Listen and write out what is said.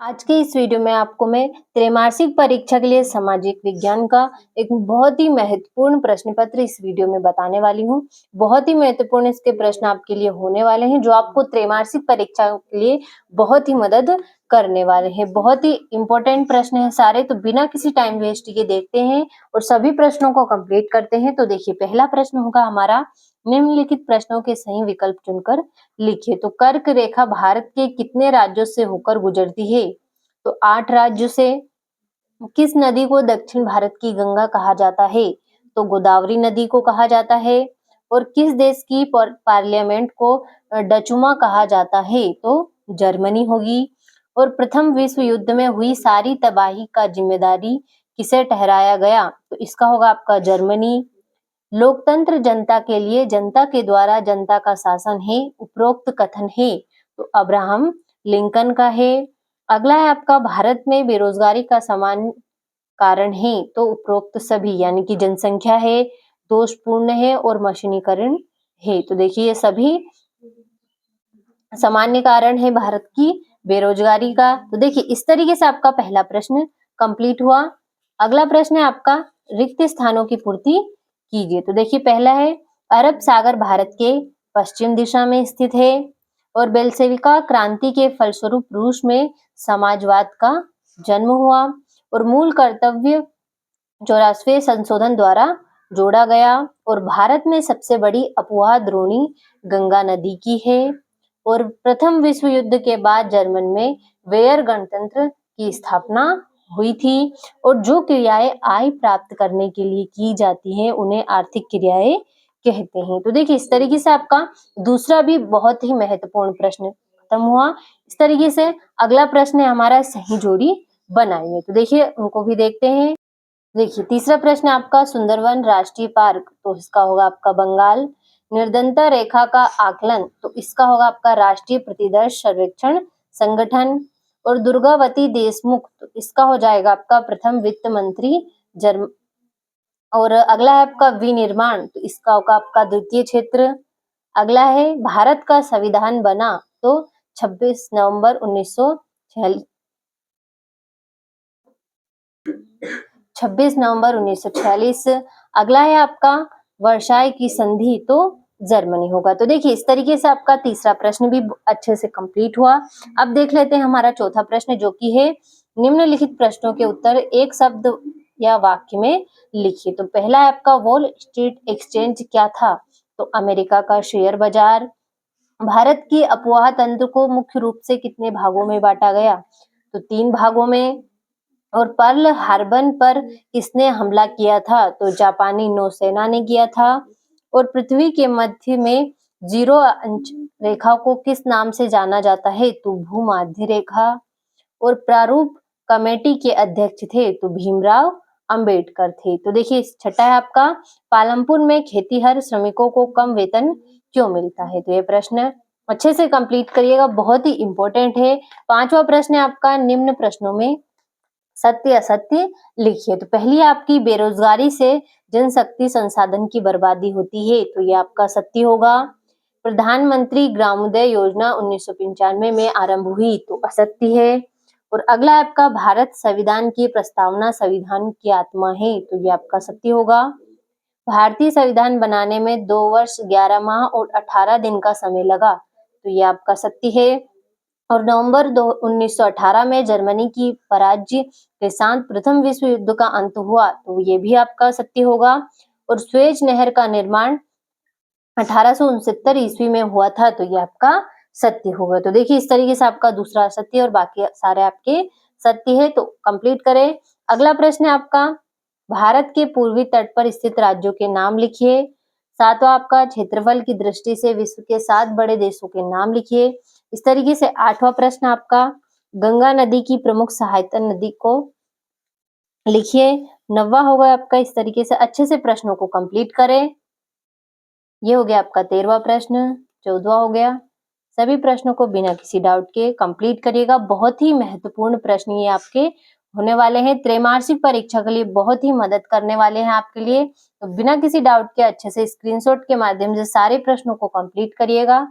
आज के इस वीडियो में आपको मैं त्रैमासिक परीक्षा के लिए सामाजिक विज्ञान का एक बहुत ही महत्वपूर्ण प्रश्न पत्र इस वीडियो में बताने वाली हूँ। बहुत ही महत्वपूर्ण इसके प्रश्न आपके लिए होने वाले हैं जो आपको त्रैमासिक परीक्षा के लिए बहुत ही मदद करने वाले हैं। बहुत ही इंपॉर्टेंट प्रश्न है सारे, तो बिना किसी टाइम वेस्ट के देखते हैं और सभी प्रश्नों को कंप्लीट करते हैं। तो देखिए, पहला प्रश्न होगा हमारा, निम्नलिखित प्रश्नों के सही विकल्प चुनकर लिखिए। तो कर्क रेखा भारत के कितने राज्यों से होकर गुजरती है? तो 8 राज्यों से। किस नदी को दक्षिण भारत की गंगा कहा जाता है? तो गोदावरी नदी को कहा जाता है। और किस देश की पार्लियामेंट को डचुमा कहा जाता है? तो जर्मनी होगी। और प्रथम विश्व युद्ध में हुई सारी तबाही का जिम्मेदारी किसे ठहराया गया? तो इसका होगा आपका जर्मनी। लोकतंत्र जनता के लिए, जनता के द्वारा जनता का शासन है, उपरोक्त कथन है। तो अब्राहम लिंकन का है। अगला है आपका, भारत में बेरोजगारी का समान कारण है। तो उपरोक्त सभी, यानी कि जनसंख्या है, दोषपूर्ण है और मशीनीकरण है। तो देखिए, ये सभी सामान्य कारण है भारत की बेरोजगारी का। तो देखिए, इस तरीके से आपका पहला प्रश्न कंप्लीट हुआ। अगला प्रश्न है आपका, रिक्त स्थानों की पूर्ति कीजिए। तो देखिए, पहला है, अरब सागर भारत के पश्चिम दिशा में स्थित है और बेलशेविका क्रांति के फलस्वरूप रूस में समाजवाद का जन्म हुआ और मूल कर्तव्य 84वें संशोधन द्वारा जोड़ा गया। और भारत में सबसे बड़ी अफवाह द्रोणी गंगा नदी की है। और प्रथम विश्व युद्ध के बाद जर्मन में वेयर गणतंत्र की स्थापना हुई थी। और जो क्रियाएं आय प्राप्त करने के लिए की जाती हैं उन्हें आर्थिक क्रियाएं कहते हैं। तो देखिए, इस तरीके से आपका दूसरा भी बहुत ही महत्वपूर्ण प्रश्न खत्म हुआ। इस तरीके से अगला प्रश्न है हमारा, सही जोड़ी बनाइए। तो देखिए, उनको भी देखते हैं। देखिए, तीसरा प्रश्न आपका, सुंदरवन राष्ट्रीय पार्क, तो इसका होगा आपका बंगाल। निर्धनता रेखा का आकलन, तो इसका होगा आपका राष्ट्रीय प्रतिदर्श सर्वेक्षण संगठन। और दुर्गावती देशमुख, तो इसका हो जाएगा आपका प्रथम वित्त मंत्री जर्म। और अगला है आपका विनिर्माण, तो इसका होगा आपका द्वितीय क्षेत्र। अगला है, भारत का संविधान बना तो 26 नवंबर 1946। अगला है आपका, वर्षाय की संधि, तो जर्मनी होगा। तो देखिए, इस तरीके से आपका तीसरा प्रश्न भी अच्छे से कंप्लीट हुआ। अब देख लेते हैं हमारा चौथा प्रश्न, जो कि है, निम्नलिखित प्रश्नों के उत्तर एक शब्द या वाक्य में लिखिए। तो पहला है आपका, वॉल स्ट्रीट एक्सचेंज क्या था? तो अमेरिका का शेयर बाजार। भारत की अफवाह तंत्र को मुख्य रूप से कितने भागों में बांटा गया? तो 3 भागों में। और पर्ल हार्बर पर किसने हमला किया था? तो जापानी नौसेना ने किया था। और पृथ्वी के मध्य में जीरो अंश रेखा को किस नाम से जाना जाता है? तो भूमध्य रेखा। और प्रारूप कमेटी के अध्यक्ष थे? तो भीमराव अंबेडकर थे। तो देखिए, छठा है आपका, पालमपुर में खेतीहर श्रमिकों को कम वेतन क्यों मिलता है? तो ये प्रश्न अच्छे से कंप्लीट करिएगा, बहुत ही इंपॉर्टेंट है। पांचवा प्रश्न है आपका, निम्न प्रश्नों में सत्य असत्य लिखिए। तो पहली आपकी, बेरोजगारी से जनशक्ति संसाधन की बर्बादी होती है, तो ये आपका सत्य होगा। प्रधानमंत्री ग्रामोदय योजना 1995 में आरंभ हुई, तो असत्य है। और अगला आपका, भारत संविधान की प्रस्तावना संविधान की आत्मा है, तो ये आपका सत्य होगा। भारतीय संविधान बनाने में 2 वर्ष 11 माह और 18 दिन का समय लगा, तो ये आपका सत्य है। और नवंबर 1918 में जर्मनी की पराजय के साथ प्रथम विश्व युद्ध का अंत हुआ, तो ये भी आपका सत्य होगा। और स्वेज नहर का निर्माण 1869 ईस्वी में हुआ था, तो ये आपका सत्य होगा। तो देखिए, इस तरीके से आपका दूसरा सत्य और बाकी सारे आपके सत्य है, तो कंप्लीट करें। अगला प्रश्न है आपका, भारत के पूर्वी तट पर स्थित राज्यों के नाम लिखिए। सातवां आपका, क्षेत्रफल की दृष्टि से विश्व के 7 बड़े देशों के नाम लिखिए। इस तरीके से आठवां प्रश्न आपका, गंगा नदी की प्रमुख सहायता नदी को लिखिए। नौवां होगा आपका, इस तरीके से अच्छे से प्रश्नों को कंप्लीट करें। ये हो गया आपका 13वां प्रश्न। 14वां हो गया। सभी प्रश्नों को बिना किसी डाउट के कंप्लीट करिएगा, बहुत ही महत्वपूर्ण प्रश्न ये आपके होने वाले हैं। त्रैमासिक परीक्षा के लिए बहुत ही मदद करने वाले हैं आपके लिए। तो बिना किसी डाउट के अच्छे से स्क्रीनशॉट के माध्यम से सारे प्रश्नों को कंप्लीट करिएगा।